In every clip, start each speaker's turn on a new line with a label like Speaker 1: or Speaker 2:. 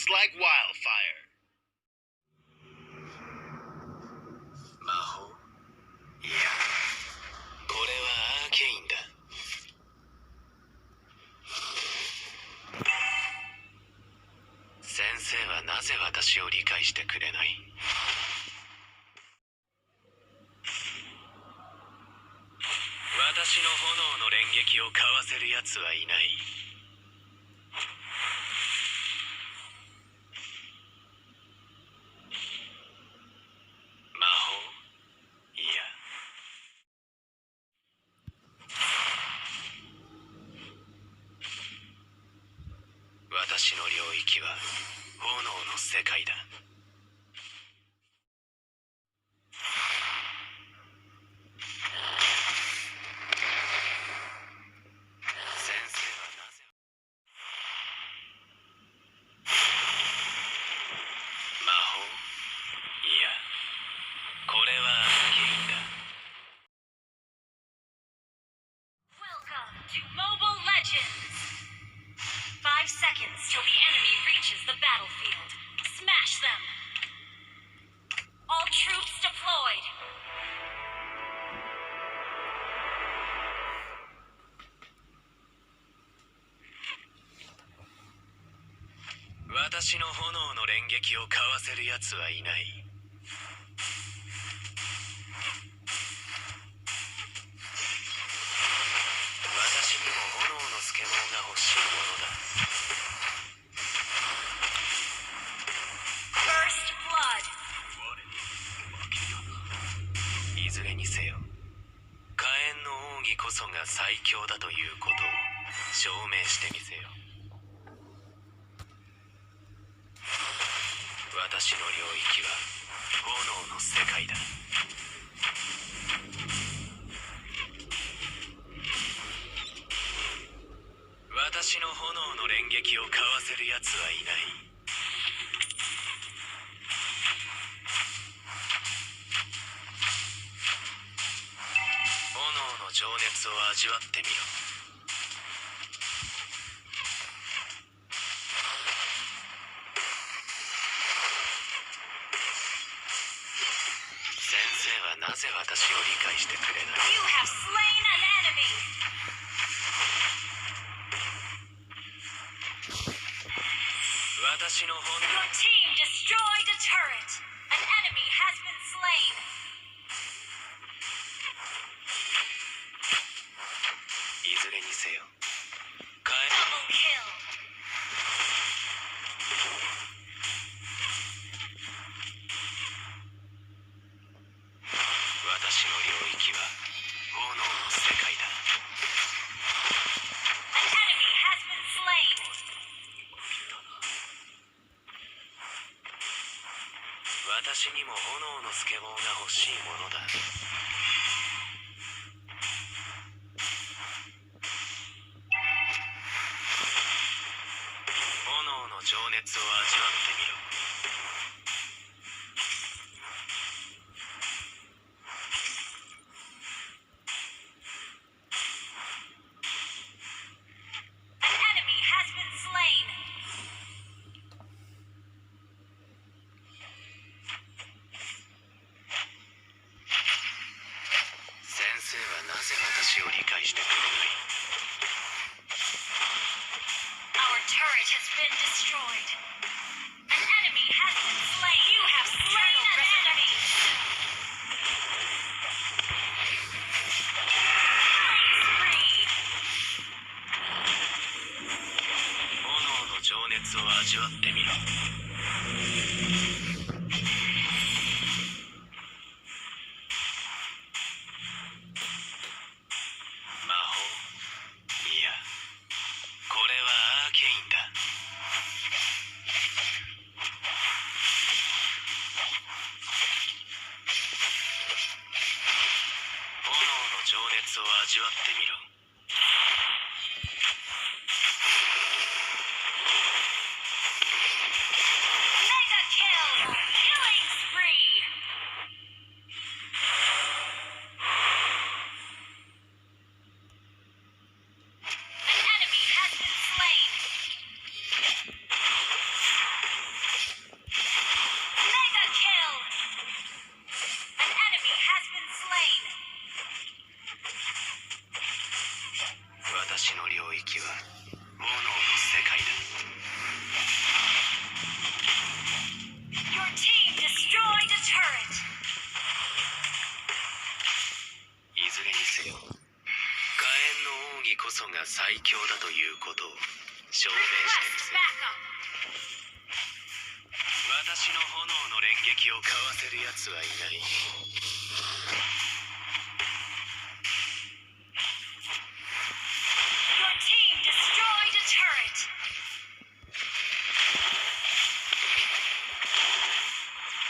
Speaker 1: spreads like wildfire.
Speaker 2: 魔法？いや、これはアーケインだ。先生はなぜ私を理解してくれない？私の炎の連撃をかわせる奴はいない。魔法？いや。私の領域は炎の世界だ。先生はなぜ？魔法？いや、これはアーケインだ。
Speaker 3: Welcome to Mobile Legends! 5 seconds till the enemy reaches the battlefield. Smash them! All troops deployed!
Speaker 2: 私の炎の連撃をかわせる奴はいない。私にも炎のスケボーが欲しいものだ。
Speaker 3: First blood!
Speaker 2: いずれにせよ、火炎の奥義こそが最強だということを証明してみせよ。私の領域は炎の世界だ。私の炎の連撃をかわせる奴はいない。炎の情熱を味わってみろ。先生はなぜ私を理解してくれない？
Speaker 3: You have slain an enemy!
Speaker 2: 私の炎
Speaker 3: Your team destroyed a turret! An enemy has been slain!
Speaker 2: いずれにせよ、火
Speaker 3: Double kill!
Speaker 2: 私の領域は炎の世界だ。
Speaker 3: An enemy has been slain!
Speaker 2: 私にも炎のスケボーが欲しいものだ。炎の情熱を味わってみろ。
Speaker 3: An enemy has been slain!
Speaker 2: 先生はなぜ私を理解してくれない？
Speaker 3: Our turret has been destroyed. An enemy has been slain. You have slain an enemy. Killing spree.
Speaker 2: 炎の情熱を味わってみろ。魔法？いや、これはアーケインだ。炎の情熱を味わってみろ。
Speaker 3: Mega kill. Killing spree. An enemy has been slain.
Speaker 2: せよ。火炎の奥義こそが最強だということを証明してみせ
Speaker 3: Request
Speaker 2: よ。
Speaker 3: backup.
Speaker 2: 私の炎の連撃をかわせる奴はいない。
Speaker 3: Your team destroyed a turret.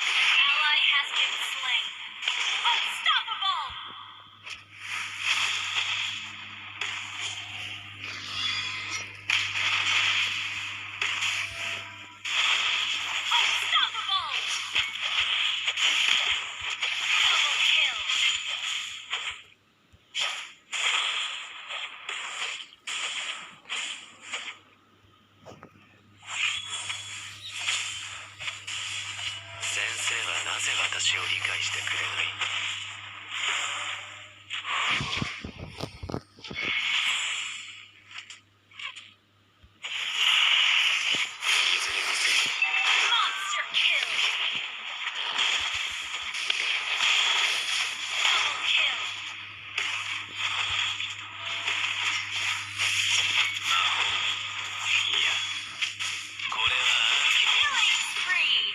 Speaker 3: An ally has been slain. Unstoppable! Unstoppable! Double kill.
Speaker 2: 先生はなぜ私を理解してくれない。いずれにせよ。
Speaker 3: Monster kill. Double kill.
Speaker 2: いや、これは
Speaker 3: Killing spree.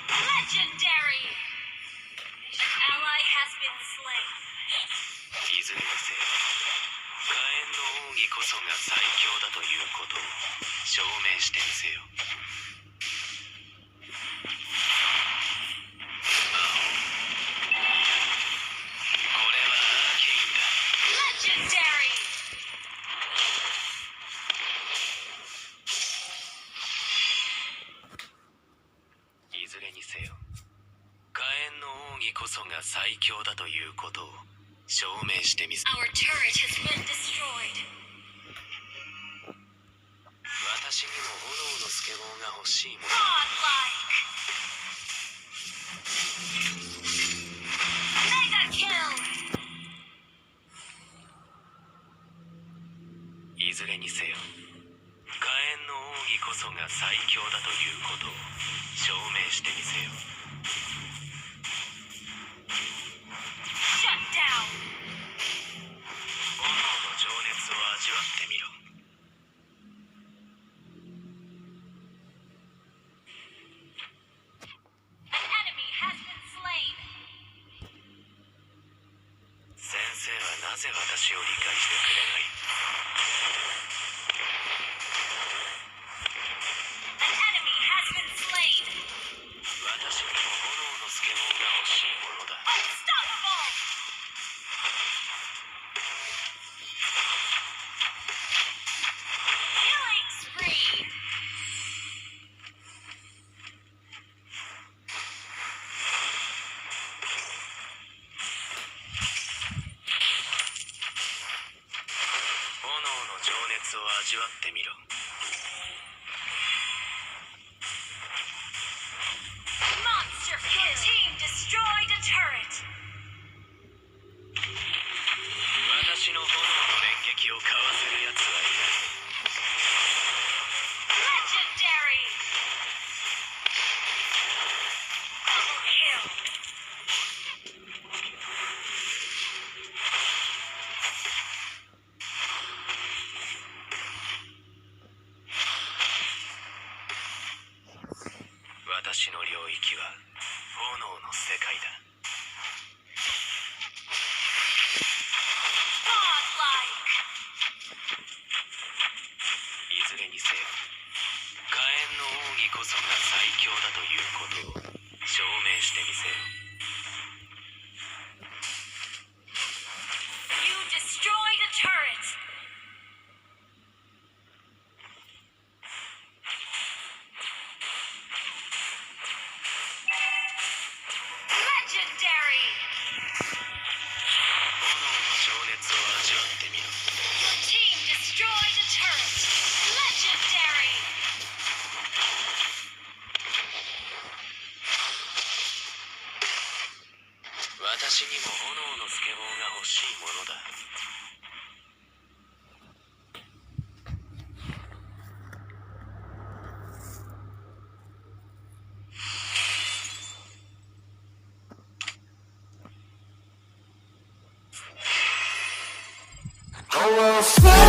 Speaker 3: Legendary. An ally has been slain.
Speaker 2: いずれにせよ。火炎の奥義こそが最強だということを証明してみせよ。これはアーケインだ。
Speaker 3: Legendary.
Speaker 2: いずれにせよ。火炎の奥義こそが最強だということを証明してみせ。
Speaker 3: Our turret has been destroyed.
Speaker 2: 私にも炎のスケボーが欲しいもの。
Speaker 3: Godlike. Mega kill.
Speaker 2: いずれにせよ。火炎の奥義こそが最強だということを証明してみせよ。
Speaker 3: Shut down.
Speaker 2: 炎の情熱を味わってみろ。
Speaker 3: An enemy has been slain.
Speaker 2: 先生はなぜ私を理解してくれない。
Speaker 3: An enemy has been slain.
Speaker 2: 私にも炎のスケボーが欲しいものだ。
Speaker 3: Unstoppable. Killing spree.
Speaker 2: 炎の情熱を味わってみろ。
Speaker 3: Monster kill. Your team destroyed a turret.
Speaker 2: 私の炎の連撃をかわせる奴はいない。
Speaker 3: Legendary. Double kill.
Speaker 2: 私の領域は炎の世界だ。
Speaker 3: Godlike.
Speaker 2: いずれにせよ。火炎の奥義こそが最強だということを証明してみせよ。
Speaker 3: You destroyed a turret. Legendary.
Speaker 2: 炎の情熱を味わってみろ。
Speaker 3: Your team destroyed a turret. Legendary.
Speaker 2: 私にも炎のスケボーが欲しいものだ。
Speaker 3: Double
Speaker 1: will stay.